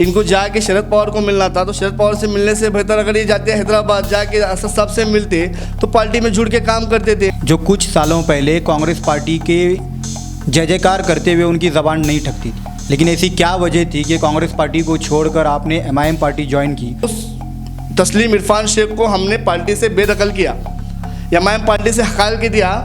इनको जाके शरद पवार को मिलना था, तो शरद पवार से मिलने से बेहतर अगर ये जाते हैदराबाद जाके असद साहब से मिलते तो पार्टी में जुड़ के काम करते थे। जो कुछ सालों पहले कांग्रेस पार्टी के जय जयकार करते हुए उनकी ज़बान नहीं ठकती थी, लेकिन ऐसी क्या वजह थी कि कांग्रेस पार्टी को छोड़कर आपने एमआईएम पार्टी ज्वाइन की? उस तस्लीम इरफान शेख को हमने पार्टी से बेदखल किया, एमआईएम पार्टी से हकाल के दिया।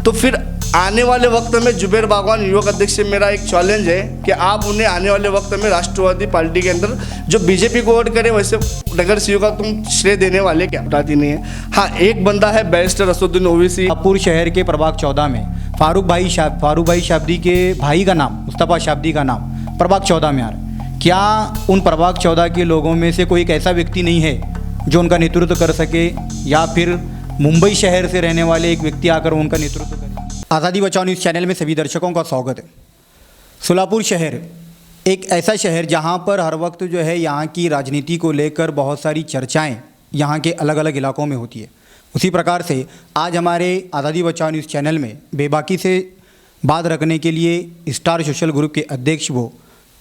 तो फिर आने वाले वक्त में जुबैर बागवान युवक अध्यक्ष से मेरा एक चैलेंज है कि आप उन्हें आने वाले वक्त में राष्ट्रवादी पार्टी के अंदर जो बीजेपी को वोट करे वैसे नगर सीओ का तुम श्रेय देने वाले क्या बताती नहीं है। हाँ, एक बंदा है बैरिस्टर असदुद्दीन ओवैसी। शाहपुर शहर के प्रभाग 14 में फारूक भाई शाब्दी के भाई का नाम, मुस्तफ़ा शाब्दी का नाम प्रभाग 14 में आ रहा है। क्या उन प्रभाग 14 के लोगों में से कोई एक ऐसा व्यक्ति नहीं है जो उनका नेतृत्व कर सके, या फिर मुंबई शहर से रहने वाले एक व्यक्ति आकर उनका नेतृत्व करे? आज़ादी बचाओ न्यूज़ चैनल में सभी दर्शकों का स्वागत है। सोलापुर शहर एक ऐसा शहर जहां पर हर वक्त जो है यहाँ की राजनीति को लेकर बहुत सारी चर्चाएं यहाँ के अलग अलग इलाकों में होती है। उसी प्रकार से आज हमारे आज़ादी बचाओ न्यूज़ चैनल में बेबाकी से बात रखने के लिए स्टार सोशल ग्रुप के अध्यक्ष वो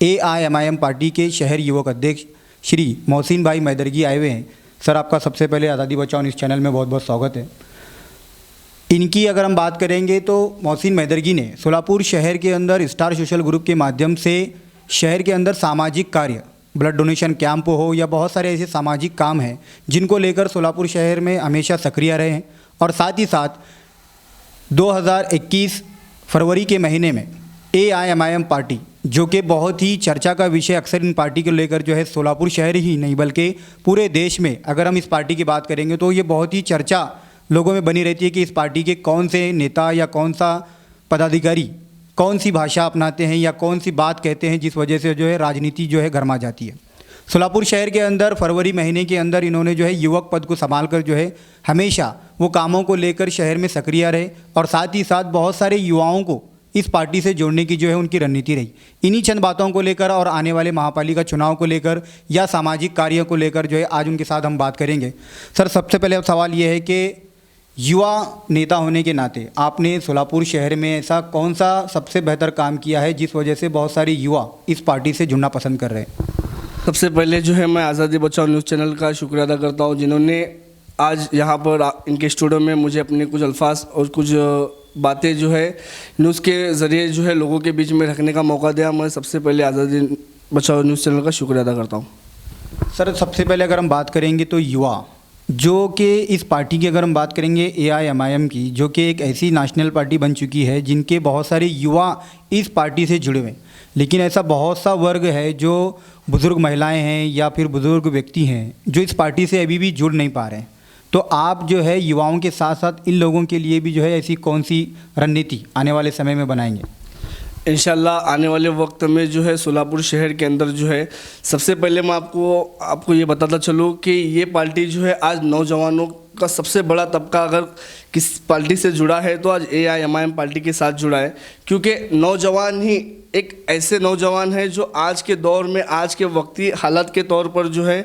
एआईएमआईएम पार्टी के शहर युवक अध्यक्ष श्री मोहसिन भाई मैदरगी आए हुए हैं। सर, आपका सबसे पहले आज़ादी बचाओ न्यूज़ चैनल में बहुत बहुत स्वागत है। इनकी अगर हम बात करेंगे तो मोहसिन मैदरगी ने सोलापुर शहर के अंदर स्टार सोशल ग्रुप के माध्यम से शहर के अंदर सामाजिक कार्य, ब्लड डोनेशन कैंप हो या बहुत सारे ऐसे सामाजिक काम हैं जिनको लेकर सोलापुर शहर में हमेशा सक्रिय रहे हैं। और साथ ही साथ 2021 फरवरी के महीने में एआईएमआईएम पार्टी, जो कि बहुत ही चर्चा का विषय अक्सर इन पार्टी को लेकर जो है सोलापुर शहर ही नहीं बल्कि पूरे देश में अगर हम इस पार्टी की बात करेंगे तो ये बहुत ही चर्चा लोगों में बनी रहती है कि इस पार्टी के कौन से नेता या कौन सा पदाधिकारी कौन सी भाषा अपनाते हैं या कौन सी बात कहते हैं, जिस वजह से जो है राजनीति जो है गरमा जाती है। सोलापुर शहर के अंदर फरवरी महीने के अंदर इन्होंने जो है युवक पद को संभाल कर जो है हमेशा वो कामों को लेकर शहर में सक्रिय रहे और साथ ही साथ बहुत सारे युवाओं को इस पार्टी से जोड़ने की जो है उनकी रणनीति रही। इन्हीं चंद बातों को लेकर और आने वाले महापालिका चुनाव को लेकर या सामाजिक कार्यों को लेकर जो है आज उनके साथ हम बात करेंगे। सर, सबसे पहले अब सवाल ये है कि युवा नेता होने के नाते आपने सोलापुर शहर में ऐसा कौन सा सबसे बेहतर काम किया है जिस वजह से बहुत सारे युवा इस पार्टी से जुड़ना पसंद कर रहे हैं? सबसे पहले जो है मैं आज़ादी बचाओ न्यूज़ चैनल का शुक्रिया अदा करता हूँ जिन्होंने आज यहाँ पर इनके स्टूडियो में मुझे अपने कुछ अल्फाज और कुछ बातें जो है न्यूज़ के ज़रिए जो है लोगों के बीच में रखने का मौका दिया। मैं सबसे पहले आज़ादी बचाओ न्यूज़ चैनल का शुक्रिया अदा करता हूँ। सर, सबसे पहले अगर हम बात करेंगे तो युवा जो कि इस पार्टी की अगर हम बात करेंगे एआईएमआईएम की, जो कि एक ऐसी नेशनल पार्टी बन चुकी है जिनके बहुत सारे युवा इस पार्टी से जुड़े हुए हैं, लेकिन ऐसा बहुत सा वर्ग है जो बुज़ुर्ग महिलाएं हैं या फिर बुज़ुर्ग व्यक्ति हैं जो इस पार्टी से अभी भी जुड़ नहीं पा रहे हैं। तो आप जो है युवाओं के साथ साथ इन लोगों के लिए भी जो है ऐसी कौन सी रणनीति आने वाले समय में बनाएंगे? इंशाल्लाह आने वाले वक्त में जो है सोलापुर शहर के अंदर जो है सबसे पहले मैं आपको ये बताता चलूँ कि ये पार्टी जो है आज नौजवानों का सबसे बड़ा तबका अगर किस पार्टी से जुड़ा है तो आज एआईएमआईएम पार्टी के साथ जुड़ा है, क्योंकि नौजवान ही एक ऐसे नौजवान है जो आज के दौर में आज के वक्ती हालात के तौर पर जो है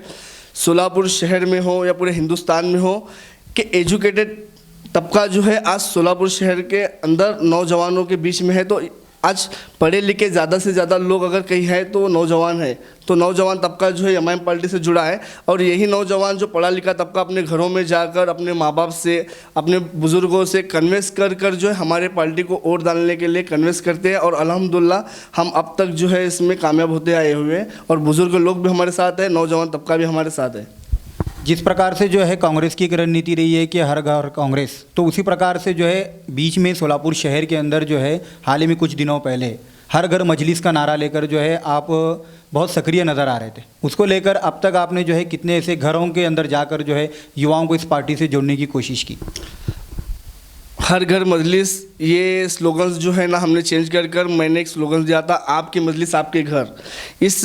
सोलापुर शहर में हो या पूरे हिंदुस्तान में हो कि एजुकेटेड तबका जो है आज सोलापुर शहर के अंदर नौजवानों के बीच में है। तो आज पढ़े लिखे ज़्यादा से ज़्यादा लोग अगर कहीं है तो नौजवान है, तो नौजवान तबका जो है एमआईएम पार्टी से जुड़ा है। और यही नौजवान जो पढ़ा लिखा तबका अपने घरों में जाकर अपने माँ बाप से अपने बुज़ुर्गों से कन्विंस कर जो है हमारे पार्टी को वोट डालने के लिए कन्विंस करते हैं। और अल्हम्दुलिल्लाह हम अब तक जो है इसमें कामयाब होते आए हुए हैं और बुज़ुर्ग लोग भी हमारे साथ हैं, नौजवान तबका भी हमारे साथ है। जिस प्रकार से जो है कांग्रेस की एक रणनीति रही है कि हर घर कांग्रेस, तो उसी प्रकार से जो है बीच में सोलापुर शहर के अंदर जो है हाल ही में कुछ दिनों पहले हर घर मजलिस का नारा लेकर जो है आप बहुत सक्रिय नज़र आ रहे थे। उसको लेकर अब तक आपने जो है कितने ऐसे घरों के अंदर जाकर जो है युवाओं को इस पार्टी से जोड़ने की कोशिश की? हर घर मजलिस ये स्लोगन्स जो है ना हमने चेंज कर मैंने एक स्लोगन दिया था, आपकी मजलिस आपके घर। इस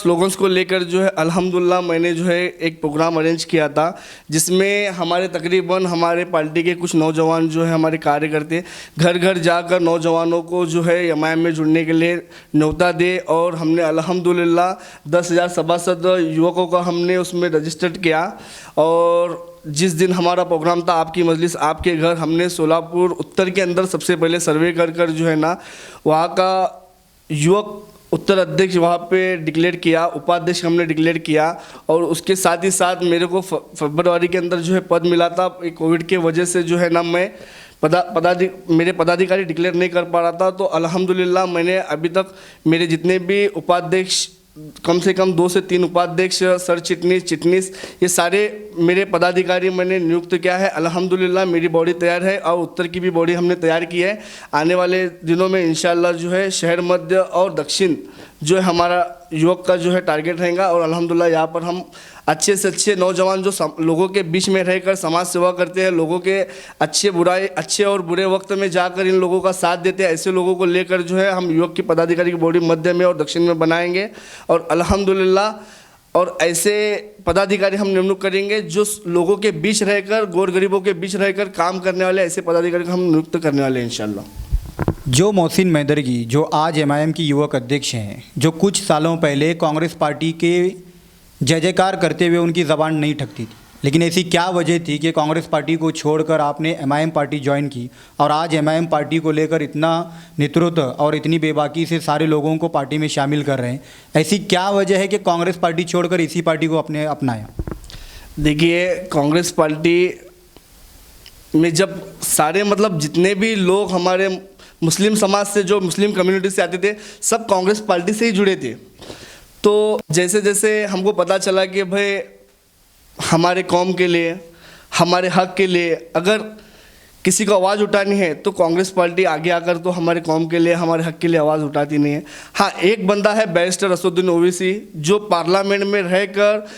स्लोगन्स को लेकर जो है अल्हम्दुलिल्लाह मैंने जो है एक प्रोग्राम अरेंज किया था जिसमें हमारे तकरीबन हमारे पार्टी के कुछ नौजवान जो है हमारे कार्यकर्ते घर घर जाकर नौजवानों को जो है एमआईएम में जुड़ने के लिए न्योता दे। और हमने अल्हम्दुलिल्लाह 10,000 सभासद युवकों का हमने उसमें रजिस्टर्ड किया। और जिस दिन हमारा प्रोग्राम था आपकी मजलिस आपके घर, हमने सोलापुर उत्तर के अंदर सबसे पहले सर्वे कर जो है ना वहाँ का युवक उत्तर अध्यक्ष वहाँ पे डिक्लेयर किया, उपाध्यक्ष हमने डिक्लेयर किया, और उसके साथ ही साथ मेरे को फरवरी के अंदर जो है पद मिला था। कोविड के वजह से जो है ना मैं मेरे पदाधिकारी डिक्लेयर नहीं कर पा रहा था। तो अल्हम्दुलिल्लाह मैंने अभी तक मेरे जितने भी उपाध्यक्ष, कम से कम 2 से 3 उपाध्यक्ष, सर चिटनीस, ये सारे मेरे पदाधिकारी मैंने नियुक्त किया है। अल्हम्दुलिल्लाह मेरी बॉडी तैयार है और उत्तर की भी बॉडी हमने तैयार की है। आने वाले दिनों में इंशाल्लाह जो है शहर, मध्य और दक्षिण जो है हमारा युवक का जो है टारगेट रहेगा। और अल्हम्दुलिल्लाह यहाँ पर हम अच्छे से अच्छे नौजवान जो लोगों के बीच में रहकर समाज सेवा करते हैं, लोगों के अच्छे और बुरे वक्त में जाकर इन लोगों का साथ देते हैं, ऐसे लोगों को लेकर जो है हम युवक की पदाधिकारी की बॉडी मध्य में और दक्षिण में बनाएंगे। और अल्हम्दुलिल्लाह और ऐसे पदाधिकारी हम नियुक्त करेंगे जो लोगों के बीच रहकर, गौर गरीबों के बीच रहकर काम करने वाले ऐसे पदाधिकारी को हम नियुक्त करने वाले हैं इंशाल्लाह। जो मोहसिन मैदरगी जो आज एमआईएम की युवक अध्यक्ष हैं, जो कुछ सालों पहले कांग्रेस पार्टी के जय जयकार करते हुए उनकी ज़बान नहीं ठकती थी, लेकिन ऐसी क्या वजह थी कि कांग्रेस पार्टी को छोड़कर आपने एमआईएम पार्टी ज्वाइन की और आज एमआईएम पार्टी को लेकर इतना नेतृत्व और इतनी बेबाकी से सारे लोगों को पार्टी में शामिल कर रहे हैं? ऐसी क्या वजह है कि कांग्रेस पार्टी छोड़कर इसी पार्टी को अपने अपनाया? देखिए, कांग्रेस पार्टी में जब सारे जितने भी लोग हमारे मुस्लिम समाज से, जो मुस्लिम कम्युनिटी से आते थे, सब कांग्रेस पार्टी से ही जुड़े थे। तो जैसे जैसे हमको पता चला कि भाई हमारे कौम के लिए, हमारे हक के लिए अगर किसी को आवाज़ उठानी है तो कांग्रेस पार्टी आगे आकर तो हमारे कौम के लिए, हमारे हक के लिए आवाज़ उठाती नहीं है। हाँ, एक बंदा है बैरिस्टर असदुद्दीन ओवैसी, जो पार्लियामेंट में रहकर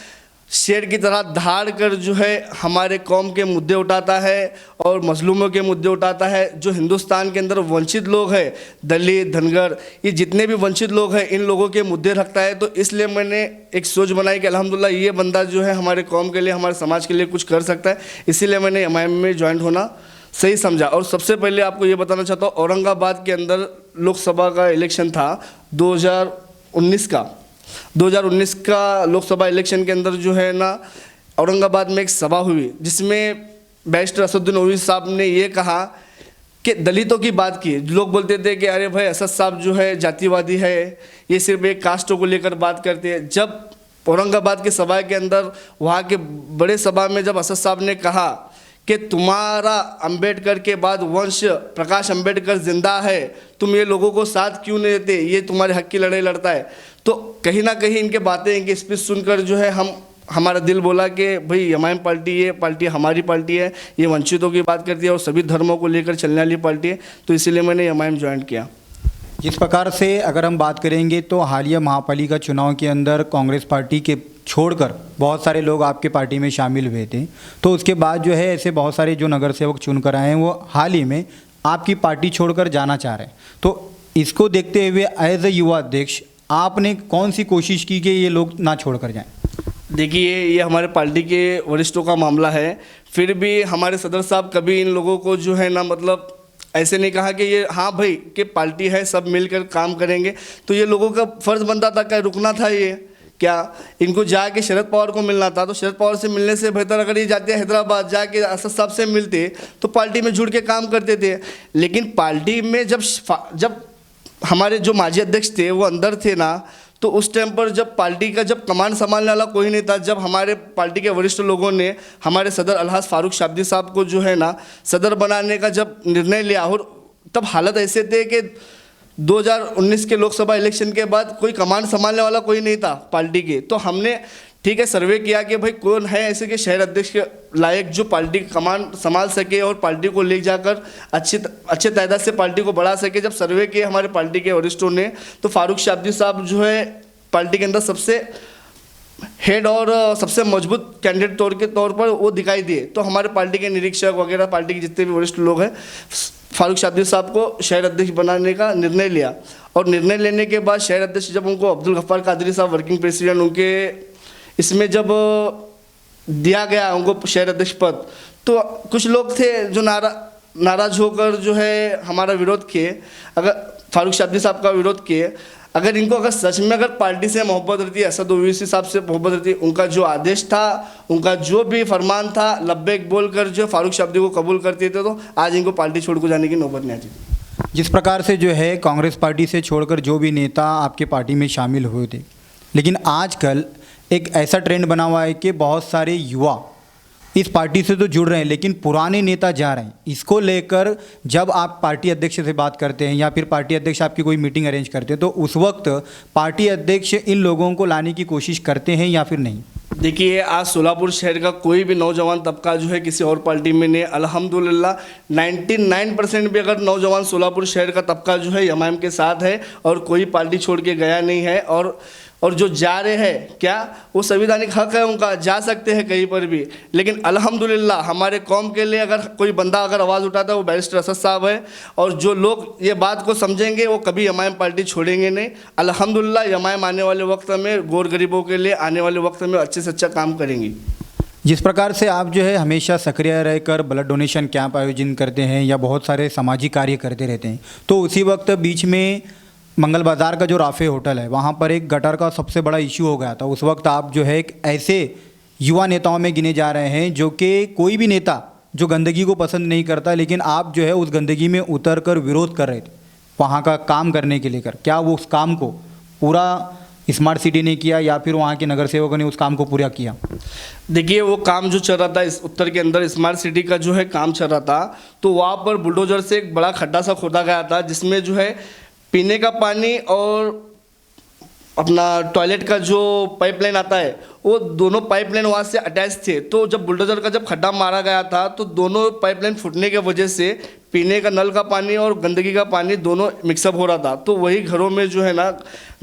शेर की तरह धाड़ कर जो है हमारे कौम के मुद्दे उठाता है और मजलूमों के मुद्दे उठाता है। जो हिंदुस्तान के अंदर वंचित लोग हैं, दलित, धनगर, ये जितने भी वंचित लोग हैं, इन लोगों के मुद्दे रखता है। तो इसलिए मैंने एक सोच बनाई कि अल्हम्दुलिल्लाह ये बंदा जो है हमारे कौम के लिए, हमारे समाज के लिए कुछ कर सकता है। इसीलिए मैंने एमआईएम में ज्वाइन होना सही समझा। और सबसे पहले आपको ये बताना चाहता हूँ, औरंगाबाद के अंदर लोकसभा का इलेक्शन था 2019 का लोकसभा इलेक्शन के अंदर जो है ना औरंगाबाद में एक सभा हुई, जिसमें बैरिस्टर असदुद्दीन ओवैसी साहब ने ये कहा कि दलितों की बात की। लोग बोलते थे कि अरे भाई असद साहब जो है जातिवादी है, ये सिर्फ एक कास्टों को लेकर बात करते हैं। जब औरंगाबाद की सभा के अंदर, वहाँ के बड़े सभा में जब असद साहब ने कहा कि तुम्हारा अंबेडकर के बाद वंश प्रकाश अंबेडकर जिंदा है, तुम ये लोगों को साथ क्यों नहीं देते, ये तुम्हारे हक की लड़ाई लड़ता है। तो कहीं ना कहीं इनके बातें, इनकी स्पीच सुनकर जो है हमारा दिल बोला कि भाई एमआईएम पार्टी, ये पार्टी हमारी पार्टी है, ये वंचितों की बात करती है और सभी धर्मों को लेकर चलने वाली पार्टी है। तो इसीलिए मैंने एमआईएम ज्वाइन किया। जिस प्रकार से अगर हम बात करेंगे तो हालिया महापालिका चुनाव के अंदर कांग्रेस पार्टी के छोड़कर बहुत सारे लोग आपके पार्टी में शामिल हुए थे, तो उसके बाद जो है ऐसे बहुत सारे जो नगर सेवक चुनकर आए हैं वो हाल ही में आपकी पार्टी छोड़कर जाना चाह रहे हैं। तो इसको देखते हुए एज ए युवा अध्यक्ष आपने कौन सी कोशिश की कि ये लोग ना छोड़कर जाएं? देखिए, ये हमारे पार्टी के वरिष्ठों का मामला है। फिर भी हमारे सदर साहब कभी इन लोगों को जो है ना ऐसे नहीं कहा कि ये हाँ भाई कि पार्टी है, सब मिलकर काम करेंगे। तो ये लोगों का फ़र्ज़ बनता था कि रुकना था, ये क्या इनको जाके शरद पवार को मिलना था। तो शरद पवार से मिलने से बेहतर अगर ये जाते हैदराबाद, जाके असद साहब से मिलते तो पार्टी में जुड़ के काम करते थे। लेकिन पार्टी में जब हमारे जो माजी अध्यक्ष थे वो अंदर थे ना, तो उस टाइम पर जब पार्टी का कमान संभालने वाला कोई नहीं था, जब हमारे पार्टी के वरिष्ठ लोगों ने हमारे सदर अलहाज फारूक शाब्दी साहब को जो है ना सदर बनाने का जब निर्णय लिया, और तब हालत ऐसे थे कि 2019 के लोकसभा इलेक्शन के बाद कोई कमान संभालने वाला कोई नहीं था पार्टी के। तो हमने ठीक है सर्वे किया कि भाई कौन है ऐसे के शहर अध्यक्ष के लायक जो पार्टी कमान संभाल सके और पार्टी को ले जाकर अच्छे तादाद से पार्टी को बढ़ा सके। जब सर्वे किए हमारे पार्टी के वरिष्ठों ने, तो फारूक शाब्दी साहब जो है पार्टी के अंदर सबसे हेड और सबसे मजबूत कैंडिडेट के तौर पर वो दिखाई दिए। तो हमारे पार्टी के निरीक्षक वगैरह, पार्टी के जितने भी वरिष्ठ लोग हैं, फारूक शाब्दी साहब को शहर अध्यक्ष बनाने का निर्णय लिया। और निर्णय लेने के बाद शहर अध्यक्ष जब उनको अब्दुल गफ्फार कादरी साहब वर्किंग प्रेसिडेंट उनके इसमें जब दिया गया उनको शहर अध्यक्ष पद, तो कुछ लोग थे जो नाराज़ होकर जो है हमारा विरोध किए, अगर फारूक शाब्दी साहब का विरोध किए। अगर सच में अगर पार्टी से मोहब्बत रहती है, असद ओवैसी साहब से मोहब्बत रहती है, उनका जो आदेश था, उनका जो भी फरमान था, लब्बैक बोल कर जो फारूक शाब्दी को कबूल करते थे, तो आज इनको पार्टी छोड़ को जाने की नौबत नहीं आती। जिस प्रकार से जो है कांग्रेस पार्टी से छोड़कर जो भी नेता आपके पार्टी में शामिल हुए थे, लेकिन आजकल एक ऐसा ट्रेंड बना हुआ है कि बहुत सारे युवा इस पार्टी से तो जुड़ रहे हैं लेकिन पुराने नेता जा रहे हैं। इसको लेकर जब आप पार्टी अध्यक्ष से बात करते हैं या फिर पार्टी अध्यक्ष आपकी कोई मीटिंग अरेंज करते हैं तो उस वक्त पार्टी अध्यक्ष इन लोगों को लाने की कोशिश करते हैं या फिर नहीं? देखिए, आज सोलापुर शहर का कोई भी नौजवान तबका जो है किसी और पार्टी में नहीं, अल्हम्दुलिल्लाह 99% भी अगर नौजवान सोलापुर शहर का तबका जो है एमआईएम के साथ है और कोई पार्टी छोड़ के गया नहीं है। और जो जा रहे हैं क्या, वो संवैधानिक हक है उनका, जा सकते हैं कहीं पर भी। लेकिन अल्हम्दुलिल्लाह हमारे कौम के लिए अगर कोई बंदा अगर आवाज़ उठाता है वो बैरिस्टर असद साहब है। और जो लोग ये बात को समझेंगे वो कभी एमआईएम पार्टी छोड़ेंगे नहीं। अल्हम्दुलिल्लाह एमआईएम आने वाले वक्त में गौर गरीबों के लिए आने वाले वक्त में अच्छे से अच्छा काम करेंगी। जिस प्रकार से आप जो है हमेशा सक्रिय रहकर ब्लड डोनेशन कैंप आयोजन करते हैं या बहुत सारे सामाजिक कार्य करते रहते हैं, तो उसी वक्त बीच में मंगल बाज़ार का जो राफे होटल है वहाँ पर एक गटर का सबसे बड़ा इशू हो गया था। उस वक्त आप जो है एक ऐसे युवा नेताओं में गिने जा रहे हैं जो कि कोई भी नेता जो गंदगी को पसंद नहीं करता, लेकिन आप जो है उस गंदगी में उतर कर विरोध कर रहे थे वहाँ का काम करने के लेकर। क्या वो उस काम को पूरा स्मार्ट सिटी ने किया या फिर वहाँ के नगर सेवकों ने उस काम को पूरा किया? देखिए, वो काम जो चल रहा था इस उत्तर के अंदर स्मार्ट सिटी का जो है काम चल रहा था, तो वहाँ पर बुलडोजर से एक बड़ा खड्डा सा खोदा गया था जिसमें जो है पीने का पानी और अपना टॉयलेट का जो पाइपलाइन आता है वो दोनों पाइपलाइन वहाँ से अटैच थे। तो जब बुलडोजर का जब खड्डा मारा गया था तो दोनों पाइपलाइन फूटने के वजह से पीने का नल का पानी और गंदगी का पानी दोनों मिक्सअप हो रहा था। तो वही घरों में जो है ना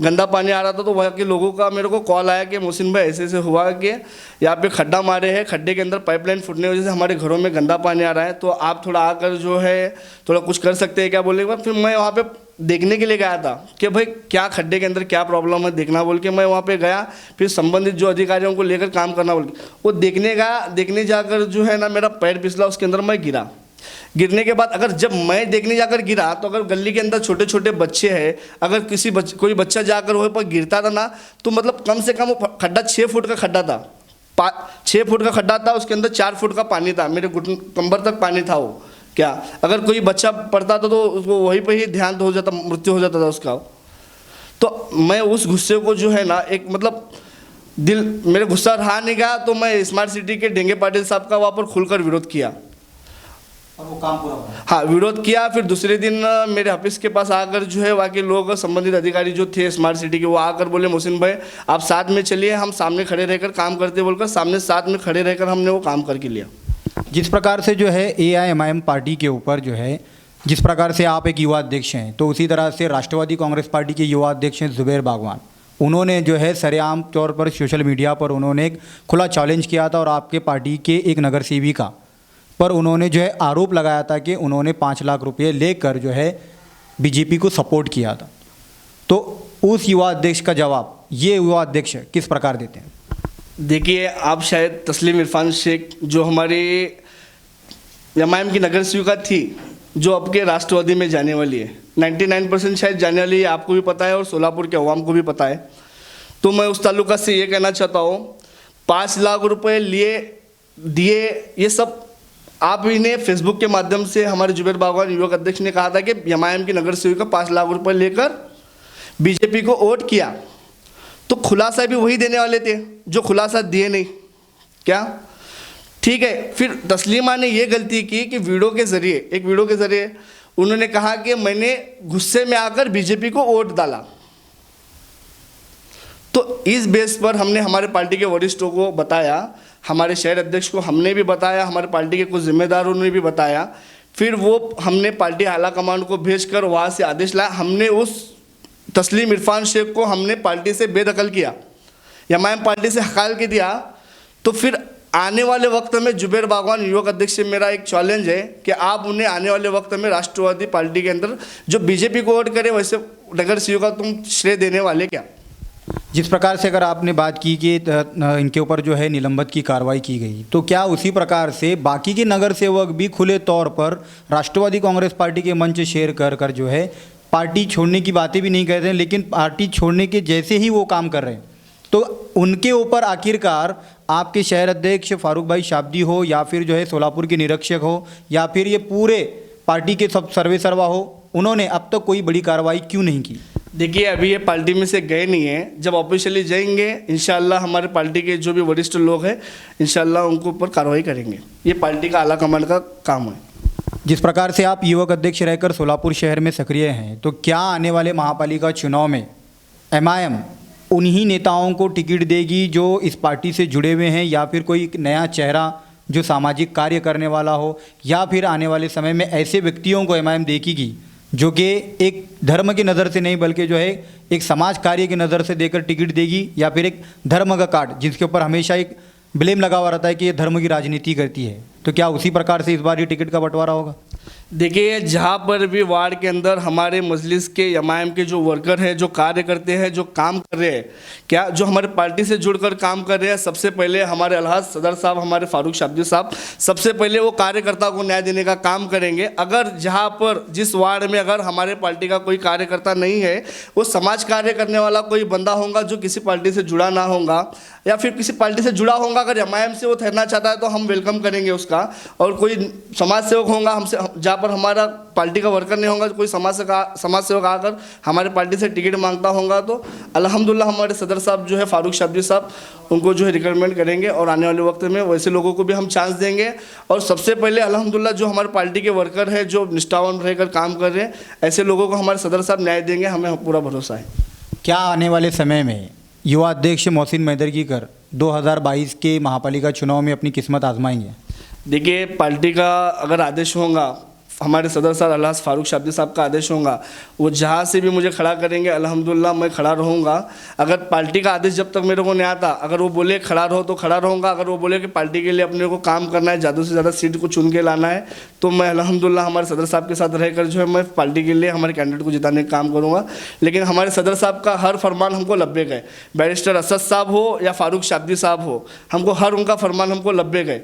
गंदा पानी आ रहा था। तो वहाँ के लोगों का मेरे को कॉल आया कि मोहसिन भाई ऐसे ऐसे हुआ कि यहाँ पे खड्डा मारे हैं, खड्डे के अंदर पाइपलाइन फूटने की वजह से हमारे घरों में गंदा पानी आ रहा है, तो आप थोड़ा आकर जो है थोड़ा कुछ कर सकते हैं क्या बोलने के बाद फिर मैं वहाँ पर देखने के लिए गया था कि भाई क्या खड्डे के अंदर क्या प्रॉब्लम है देखना बोल के मैं वहाँ पे गया। फिर संबंधित जो अधिकारियों को लेकर काम करना बोल के वो देखने जाकर जो है ना मेरा पैर फिसला, उसके अंदर मैं गिरा। गिरने के बाद अगर जब मैं देखने जाकर गिरा तो अगर गली के अंदर छोटे छोटे बच्चे हैं, अगर कोई बच्चा जाकर वहाँ पर गिरता था ना तो मतलब कम से कम वो खड्डा 6 फुट का खड्डा था, 6 फुट का खड्डा था, उसके अंदर 4 फुट का पानी था, मेरे घुटन कंबर तक पानी था। वो क्या अगर कोई बच्चा पड़ता था तो उसको वहीं पे ही देहांत हो जाता, मृत्यु हो जाता था उसका। तो मैं उस गुस्से को जो है ना एक मतलब दिल मेरे गुस्सा रहा नहीं गया, तो मैं स्मार्ट सिटी के डेंगे पाटिल साहब का वहाँ पर खुलकर विरोध किया और वो काम पूरा हुआ। हाँ, विरोध किया। फिर दूसरे दिन मेरे ऑफिस के पास आकर जो है वहाँ के लोग संबंधित अधिकारी जो थे स्मार्ट सिटी के वो आकर बोले मोहसिन भाई आप साथ में चलिए, हम सामने खड़े रहकर काम करते बोलकर सामने साथ में खड़े रहकर हमने वो काम करके लिया। जिस प्रकार से जो है AIMIM पार्टी के ऊपर जो है जिस प्रकार से आप एक युवा अध्यक्ष हैं, तो उसी तरह से राष्ट्रवादी कांग्रेस पार्टी के युवा अध्यक्ष हैं जुबैर बागवान। उन्होंने जो है सरेआम तौर पर सोशल मीडिया पर उन्होंने एक खुला चैलेंज किया था और आपके पार्टी के एक नगर सेविका पर उन्होंने जो है आरोप लगाया था कि उन्होंने 5 लाख रुपये लेकर जो है बीजेपी को सपोर्ट किया था। तो उस युवा अध्यक्ष का जवाब ये युवा अध्यक्ष किस प्रकार देते हैं? देखिए, आप शायद तस्लीम इरफान शेख जो हमारी एमआईएम की नगर सेविका थी जो अब के राष्ट्रवादी में जाने वाली है, 99% शायद जाने वाली है, आपको भी पता है और सोलापुर के अवाम को भी पता है। तो मैं उस ताल्लुका से ये कहना चाहता हूँ 5 लाख रुपए दिए ये सब आप इन्हें फेसबुक के माध्यम से हमारे जुबैर बागवान युवक अध्यक्ष ने कहा था कि एमआईएम की नगर सेविका 5 लाख रुपए लेकर बीजेपी को वोट किया, तो खुलासा भी वही देने वाले थे जो खुलासा दिए नहीं। क्या ठीक है, फिर तस्लीमा ने ये गलती की कि एक वीडियो के ज़रिए उन्होंने कहा कि मैंने गुस्से में आकर बीजेपी को वोट डाला। तो इस बेस पर हमने हमारे पार्टी के वरिष्ठों को बताया, हमारे शहर अध्यक्ष को हमने भी बताया, हमारे पार्टी के कुछ जिम्मेदारों ने भी बताया। फिर वो हमने पार्टी आला कमान को भेजकर वहाँ से आदेश लाया। हमने उस तस्लीम इरफान शेख को हमने पार्टी से बेदखल किया, एमआईएम पार्टी से हकाल के दिया। तो फिर आने वाले वक्त में जुबैर बागवान युवक अध्यक्ष से मेरा एक चैलेंज है कि आप उन्हें आने वाले वक्त में राष्ट्रवादी पार्टी के अंदर जो बीजेपी को वोट करे वैसे नगर सेवक का तुम श्रेय देने वाले क्या? जिस प्रकार से अगर आपने बात की कि इनके ऊपर जो है निलंबित की कार्रवाई की गई, तो क्या उसी प्रकार से बाकी के नगर सेवक भी खुले तौर पर राष्ट्रवादी कांग्रेस पार्टी के मंच शेयर कर जो है पार्टी छोड़ने की बातें भी नहीं कहते हैं, लेकिन पार्टी छोड़ने के जैसे ही वो काम कर रहे हैं, तो उनके ऊपर आखिरकार आपके शहर अध्यक्ष फारूक भाई शाब्दी हो या फिर जो है सोलापुर के निरीक्षक हो या फिर ये पूरे पार्टी के सब सर्वे सर्वा हो, उन्होंने अब तक कोई बड़ी कार्रवाई क्यों नहीं की? देखिए, अभी ये पार्टी में से गए नहीं हैं। जब ऑफिशियली जाएंगे इंशाल्लाह हमारे पार्टी के जो भी वरिष्ठ लोग हैं इंशाल्लाह उनको ऊपर कार्रवाई करेंगे। ये पार्टी का आला कमान का काम है। जिस प्रकार से आप युवक अध्यक्ष रहकर सोलापुर शहर में सक्रिय हैं, तो क्या आने वाले महापालिका चुनाव में MIM उन्हीं नेताओं को टिकट देगी जो इस पार्टी से जुड़े हुए हैं, या फिर कोई नया चेहरा जो सामाजिक कार्य करने वाला हो, या फिर आने वाले समय में ऐसे व्यक्तियों को MIM देखेगी जो कि एक धर्म की नज़र से नहीं बल्कि जो है एक समाज कार्य की नज़र से देकर टिकट देगी, या फिर एक धर्म का कार्ड जिसके ऊपर हमेशा एक ब्लेम लगा हुआ रहता है कि ये धर्म की राजनीति करती है, तो क्या उसी प्रकार से इस बार ये टिकट का बंटवारा होगा? देखिए, जहाँ पर भी वार्ड के अंदर हमारे मजलिस के MIM के जो वर्कर हैं, जो कार्य करते हैं, जो काम कर रहे हैं, क्या जो हमारे पार्टी से जुड़कर काम कर रहे हैं, सबसे पहले हमारे अलहाज सदर साहब, हमारे फारूक शाब्दी साहब सबसे पहले वो कार्यकर्ता को न्याय देने का काम करेंगे। अगर जहाँ पर जिस वार्ड में अगर हमारे पार्टी का कोई कार्यकर्ता नहीं है, वो समाज कार्य करने वाला कोई बंदा होगा जो किसी पार्टी से जुड़ा ना होगा, या फिर किसी पार्टी से जुड़ा होगा, अगर MIM से वो ठहरना चाहता है तो हम वेलकम करेंगे उसका। और कोई समाज सेवक होगा हमसे, जहाँ पर हमारा पार्टी का वर्कर नहीं होगा, कोई समाज सेवक आकर हमारे पार्टी से टिकट मांगता होगा तो अल्हम्दुलिल्लाह हमारे सदर साहब जो है फारूक शाब्दी साहब उनको जो है रिकमेंड करेंगे, और आने वाले वक्त में वैसे लोगों को भी हम चांस देंगे। और सबसे पहले अल्हम्दुलिल्लाह जो हमारे पार्टी के वर्कर हैं, जो निष्ठावान रहकर काम कर रहे हैं, ऐसे लोगों को हमारे सदर साहब न्याय देंगे, हमें पूरा भरोसा है। क्या आने वाले समय में युवा अध्यक्ष मोहसिन मैदरगीकर 2022 के महापालिका चुनाव में अपनी किस्मत आजमाएंगे? देखिए, पार्टी का अगर आदेश होगा, हमारे सदर साहब अलहाज फारूक शाब्दी साहब का आदेश होगा, वो जहाँ से भी मुझे खड़ा करेंगे अल्हम्दुलिल्लाह मैं खड़ा रहूँगा। अगर पार्टी का आदेश जब तक मेरे को नहीं आता, अगर वो बोले खड़ा रहो तो खड़ा रहूँगा। अगर वो बोले कि पार्टी के लिए अपने को काम करना है, ज़्यादा से ज़्यादा सीट को चुन के लाना है, तो मैं अल्हम्दुलिल्लाह हमारे सदर साहब के साथ रहकर जो है मैं पार्टी के लिए हमारे कैंडिडेट को जिताने का काम करूँगा। लेकिन हमारे सदर साहब का हर फरमान हमको लब्बेक है, बैरिस्टर असद साहब हो या फारूक शाब्दी साहब हो, हमको हर उनका फरमान हमको लब्बेक है।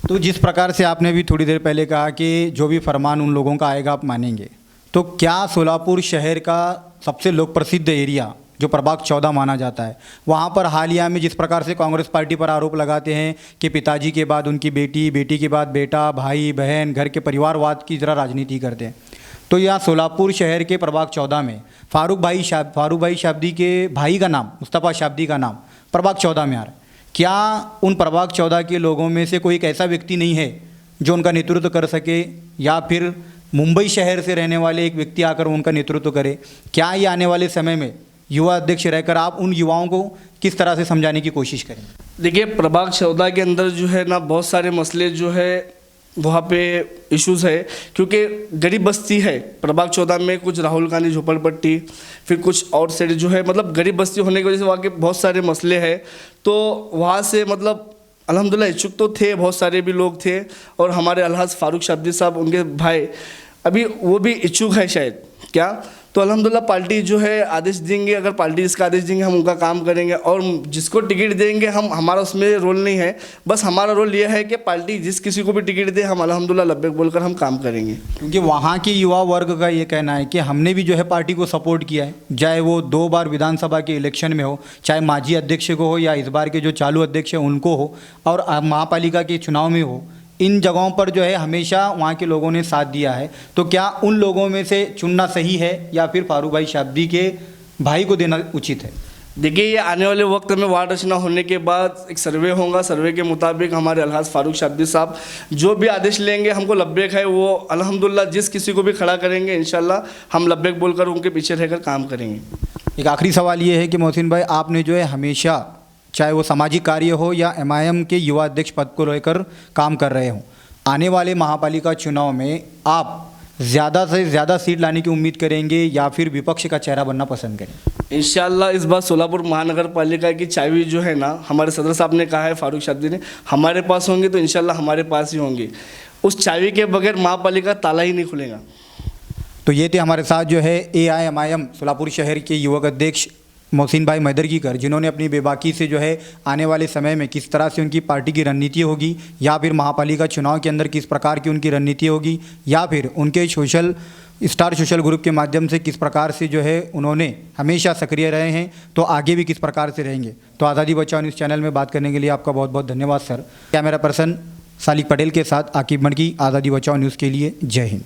तो जिस प्रकार से आपने भी थोड़ी देर पहले कहा कि जो भी फरमान उन लोगों का आएगा आप मानेंगे, तो क्या सोलापुर शहर का सबसे लोक प्रसिद्ध एरिया जो प्रभाग 14 माना जाता है, वहाँ पर हालिया में जिस प्रकार से कांग्रेस पार्टी पर आरोप लगाते हैं कि पिताजी के बाद उनकी बेटी, बेटी के बाद बेटा, भाई बहन, घर के परिवारवाद की जरा राजनीति करते हैं, तो यहाँ सोलापुर शहर के प्रभाग 14 में फारूक भाई शाब्दी के भाई का नाम, मुस्तफ़ा शाब्दी का नाम प्रभाग 14 में आ रहा है। क्या उन प्रभाग 14 के लोगों में से कोई एक ऐसा व्यक्ति नहीं है जो उनका नेतृत्व कर सके, या फिर मुंबई शहर से रहने वाले एक व्यक्ति आकर उनका नेतृत्व करे? क्या ये आने वाले समय में युवा अध्यक्ष रहकर आप उन युवाओं को किस तरह से समझाने की कोशिश करें? देखिए, प्रभाग 14 के अंदर जो है ना बहुत सारे मसले जो है वहाँ पे इश्यूज़ है, क्योंकि गरीब बस्ती है प्रभाग 14 में, कुछ राहुल गांधी झोपड़पट्टी, फिर कुछ और साइड जो है, मतलब गरीब बस्ती होने की वजह से वहाँ के बहुत सारे मसले हैं। तो वहाँ से मतलब अल्हम्दुलिल्लाह इच्छुक तो थे, बहुत सारे भी लोग थे, और हमारे अलहाज फारूक शाब्दी साहब उनके भाई अभी वो भी इच्छुक है शायद, क्या तो अल्हम्दुलिल्लाह पार्टी जो है आदेश देंगे, अगर पार्टी इसका आदेश देंगे हम उनका काम करेंगे, और जिसको टिकट देंगे हम, हमारा उसमें रोल नहीं है, बस हमारा रोल ये है कि पार्टी जिस किसी को भी टिकट दे हम अल्हम्दुलिल्लाह लब्बैक बोलकर हम काम करेंगे। क्योंकि वहाँ के युवा वर्ग का ये कहना है कि हमने भी जो है पार्टी को सपोर्ट किया है, चाहे वो 2 बार विधानसभा के इलेक्शन में हो, चाहे माजी अध्यक्ष को हो या इस बार के जो चालू अध्यक्ष है उनको हो, और महापालिका के चुनाव में हो, इन जगहों पर जो है हमेशा वहाँ के लोगों ने साथ दिया है। तो क्या उन लोगों में से चुनना सही है या फिर फारूक भाई शाब्दी के भाई को देना उचित है? देखिए, ये आने वाले वक्त में वार्ड रचना होने के बाद एक सर्वे होगा, सर्वे के मुताबिक हमारे अलहाज फारूक शाब्दी साहब जो भी आदेश लेंगे हमको लब्बैक है, वो अल्हम्दुलिल्लाह जिस किसी को भी खड़ा करेंगे इंशाल्लाह हम लब्बैक बोलकर उनके पीछे रहकर काम करेंगे। एक आखिरी सवाल ये है कि मोहसिन भाई, आपने जो है हमेशा चाहे वो सामाजिक कार्य हो या MIM के युवा अध्यक्ष पद को लेकर काम कर रहे हों, आने वाले महापालिका चुनाव में आप ज़्यादा से ज़्यादा सीट लाने की उम्मीद करेंगे या फिर विपक्ष का चेहरा बनना पसंद करें? इंशाल्लाह इस बार सोलापुर महानगर पालिका की चाबी जो है ना, हमारे सदर साहब ने कहा है, फारूक शाब्दी ने, हमारे पास होंगी तो इंशाल्लाह हमारे पास ही होंगी। उस चाबी के बगैर महापालिका ताला ही नहीं खुलेगा। तो ये थे हमारे साथ जो है AIMIM सोलापुर शहर के युवक अध्यक्ष मोहसिन भाई मैदरगीकर, जिन्होंने अपनी बेबाकी से जो है आने वाले समय में किस तरह से उनकी पार्टी की रणनीति होगी, या फिर महापालिका चुनाव के अंदर किस प्रकार की उनकी रणनीति होगी, या फिर उनके स्टार सोशल ग्रुप के माध्यम से किस प्रकार से जो है उन्होंने हमेशा सक्रिय रहे हैं, तो आगे भी किस प्रकार से रहेंगे। तो आज़ादी बचाओ न्यूज़ चैनल में बात करने के लिए आपका बहुत बहुत धन्यवाद sir. Camera person Salik Patel के साथ आकिब मडकी, आज़ादी बचाओ न्यूज़ के लिए, जय हिंद।